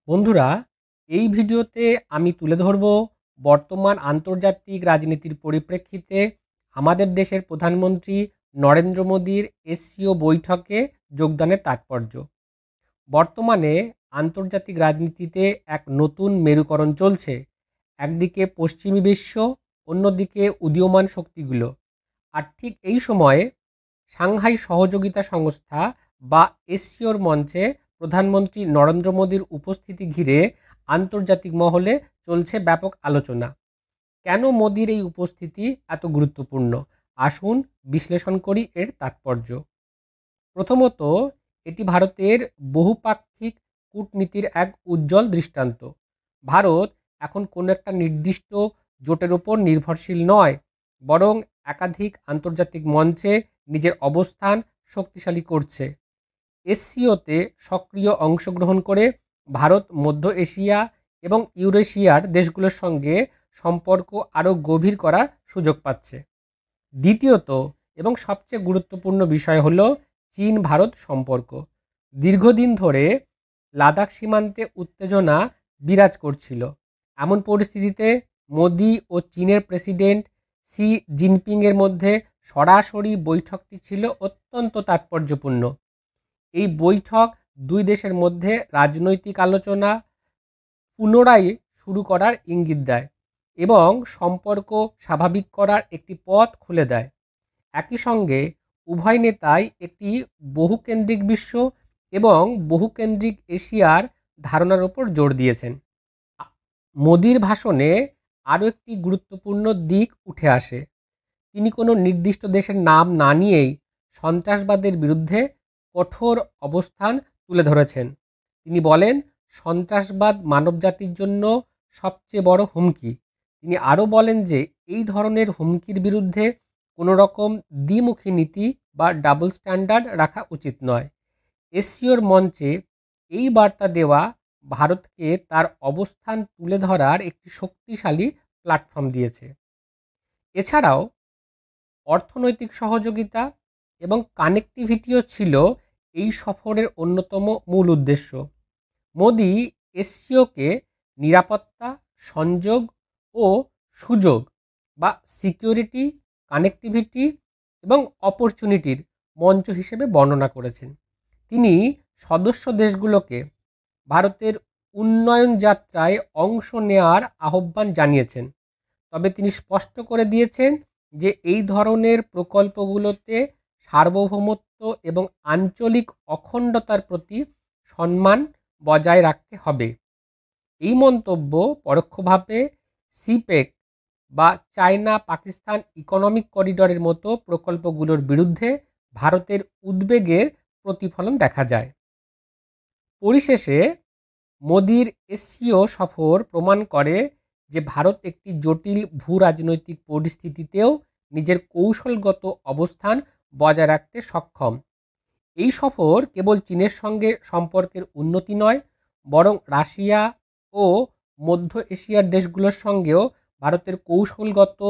বন্ধুরা, এই ভিডিওতে আমি তুলে ধরব বর্তমান আন্তর্জাতিক রাজনীতির পরিপ্রেক্ষিতে আমাদের দেশের প্রধানমন্ত্রী নরেন্দ্র মোদীর এসসিও বৈঠকে যোগদানের তাৎপর্য। বর্তমানে আন্তর্জাতিক রাজনীতিতে এক নতুন মেরুকরণ চলছে। একদিকে পশ্চিমী বিশ্ব, অন্যদিকে উদীয়মান শক্তিগুলো। আর ঠিক এই সময়ে সাংহাই সহযোগিতা সংস্থা বা এসসিওর মঞ্চে প্রধানমন্ত্রী নরেন্দ্র মোদীর উপস্থিতি ঘিরে আন্তর্জাতিক মহলে চলছে ব্যাপক আলোচনা। কেন মোদীর এই উপস্থিতি এত গুরুত্বপূর্ণ? আসুন বিশ্লেষণ করি এর তাৎপর্য। প্রথমত, এটি ভারতের বহুপাক্ষিক কূটনীতির এক উজ্জ্বল দৃষ্টান্ত। ভারত এখন কোনো একটা নির্দিষ্ট জোটের ওপর নির্ভরশীল নয়, বরং একাধিক আন্তর্জাতিক মঞ্চে নিজের অবস্থান শক্তিশালী করছে। এসসিওতে সক্রিয় অংশগ্রহণ করে ভারত মধ্য এশিয়া এবং ইউরেশিয়ার দেশগুলোর সঙ্গে সম্পর্ক আরও গভীর করার সুযোগ পাচ্ছে। দ্বিতীয়ত এবং সবচেয়ে গুরুত্বপূর্ণ বিষয় হলো চীন ভারত সম্পর্ক। দীর্ঘদিন ধরে লাদাখ সীমান্তে উত্তেজনা বিরাজ করছিল। এমন পরিস্থিতিতে মোদি ও চীনের প্রেসিডেন্ট শি জিনপিংয়ের মধ্যে সরাসরি বৈঠকটি ছিল অত্যন্ত তাৎপর্যপূর্ণ। এই বৈঠক দুই দেশের মধ্যে রাজনৈতিক আলোচনা পুনরায় শুরু করার ইঙ্গিত দেয় এবং সম্পর্ক স্বাভাবিক করার একটি পথ খুলে দেয়। একই সঙ্গে উভয় নেতাই একটি বহুকেন্দ্রিক বিশ্ব এবং বহুকেন্দ্রিক এশিয়ার ধারণার উপর জোর দিয়েছেন। মোদির ভাষণে আরও একটি গুরুত্বপূর্ণ দিক উঠে আসে। তিনি কোনো নির্দিষ্ট দেশের নাম না নিয়েই সন্ত্রাসবাদের বিরুদ্ধে কঠোর অবস্থান তুলে ধরেছেন। তিনি বলেন, সন্ত্রাসবাদ মানবজাতির জন্য সবচেয়ে বড় হুমকি। তিনি আরও বলেন যে এই ধরনের হুমকির বিরুদ্ধে কোনো রকম দ্বিমুখী নীতি বা ডাবল স্ট্যান্ডার্ড রাখা উচিত নয়। এসসিওর মঞ্চে এই বার্তা দেওয়া ভারতকে তার অবস্থান তুলে ধরার একটি শক্তিশালী প্ল্যাটফর্ম দিয়েছে। এছাড়াও অর্থনৈতিক সহযোগিতা এবং কানেক্টিভিটিও ছিল এই সফরের অন্যতম মূল উদ্দেশ্য। মোদি এসসিওকে নিরাপত্তা, সংযোগ ও সুযোগ বা সিকিউরিটি, কানেক্টিভিটি এবং অপরচুনিটির মঞ্চ হিসেবে বর্ণনা করেছেন। তিনি সদস্য দেশগুলোকে ভারতের উন্নয়ন যাত্রায় অংশ নেওয়ার আহ্বান জানিয়েছেন। তবে তিনি স্পষ্ট করে দিয়েছেন যে এই ধরনের প্রকল্পগুলোতে সার্বভৌমত্ব এবং আঞ্চলিক অখণ্ডতার প্রতি সম্মান বজায় রাখতে হবে। এই মন্তব্য পরোক্ষভাবে সিপেক বা চায়না পাকিস্তান ইকোনমিক করিডরের মতো প্রকল্পগুলোর বিরুদ্ধে ভারতের উদ্বেগের প্রতিফলন দেখা যায়। পরিশেষে মোদির এসসিও সফর প্রমাণ করে যে ভারত একটি জটিল ভূ রাজনৈতিক পরিস্থিতিতেও নিজের কৌশলগত অবস্থান বজায় রাখতে সক্ষম। এই সফর কেবল চীনের সঙ্গে সম্পর্কের উন্নতি নয়, বরং রাশিয়া ও মধ্য এশিয়ার দেশগুলোর সঙ্গেও ভারতের কৌশলগত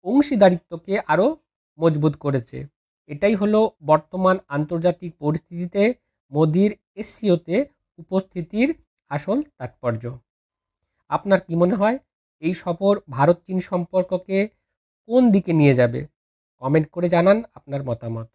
অংশীদারিত্বকে আরও মজবুত করেছে। এটাই হলো বর্তমান আন্তর্জাতিক পরিস্থিতিতে মোদির এসসিওতে উপস্থিতির আসল তাৎপর্য। আপনার কি মনে হয় এই সফর ভারত চীন সম্পর্ককে কোন দিকে নিয়ে যাবে? কমেন্ট করে জানান আপনার মতামত।